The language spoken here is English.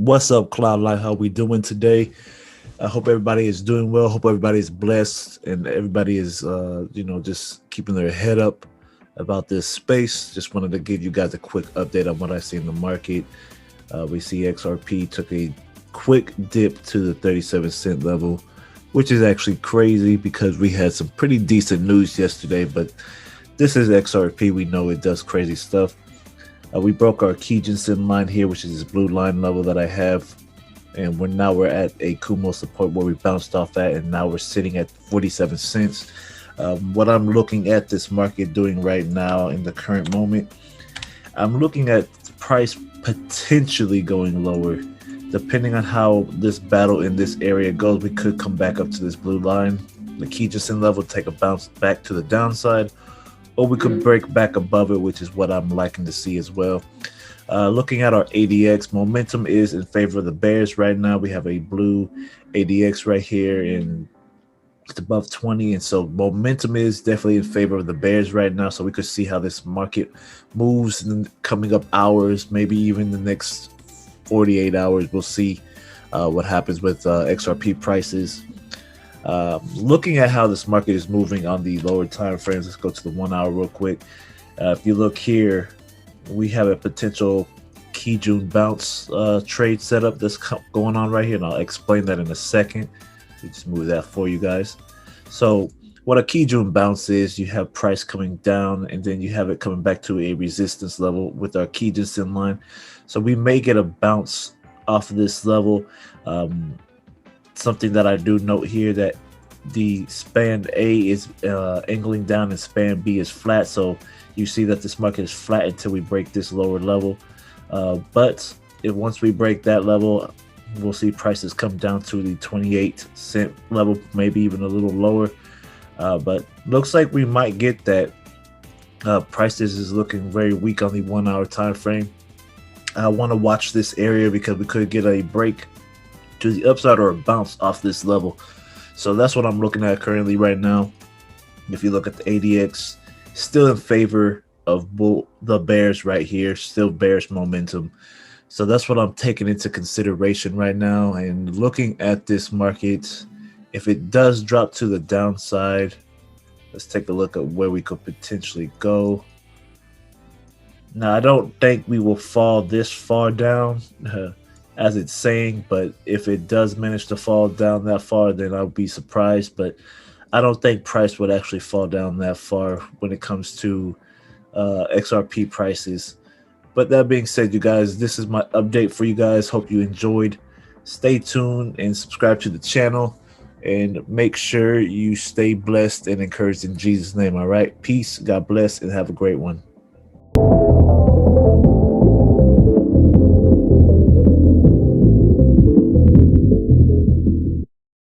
What's up, CloudLife? How we doing today? I hope everybody is doing well. Hope everybody is blessed and everybody is, just keeping their head up about this space. Just wanted to give you guys a quick update on what I see in the market. We see XRP took a quick dip to the 37-cent level, which is actually crazy because we had some pretty decent news yesterday, but this is XRP. We know it does crazy stuff. We broke our Kijun line here, which is this blue line level that I have. And we're at a Kumo support where we bounced off at, and now we're sitting at 47 cents. What I'm looking at this market doing right now in the current moment, I'm looking at the price potentially going lower. Depending on how this battle in this area goes, we could come back up to this blue line. The Kijun level take a bounce back to the downside, or we could break back above it, which is what I'm liking to see as well. Looking at our ADX, momentum is in favor of the bears right now. We have a blue ADX right here, and it's above 20, and so momentum is definitely in favor of the bears right now. So we could see how this market moves in the coming up hours, maybe even the next 48 hours. We'll see what happens with XRP prices. Looking at how this market is moving on the lower time frames, let's go to the 1 hour real quick. If you look here, we have a potential Kijun bounce trade setup that's going on right here, and I'll explain that in a second. We just move that for you guys. So what a Kijun bounce is, you have price coming down, and then you have it coming back to a resistance level with our Kijun line. So we may get a bounce off of this level. Something that I do note here, that the span A is angling down and span B is flat. So you see that this market is flat until we break this lower level. But if once we break that level, we'll see prices come down to the 28-cent level, maybe even a little lower. But looks like we might get that. Prices is looking very weak on the 1 hour time frame. I want to watch this area because we could get a break to the upside or a bounce off this level. So that's what I'm looking at currently right now. If you look at the ADX, still in favor of the bears right here, still bearish momentum. So that's what I'm taking into consideration right now. And looking at this market, if it does drop to the downside, let's take a look at where we could potentially go. Now, I don't think we will fall this far down as it's saying, but if it does manage to fall down that far, then I'll be surprised. But I don't think price would actually fall down that far when it comes to XRP prices. But that being said, you guys, this is my update for you guys. Hope you enjoyed. Stay tuned and subscribe to the channel, and make sure you stay blessed and encouraged in Jesus' name. All right, peace, God bless, and have a great one.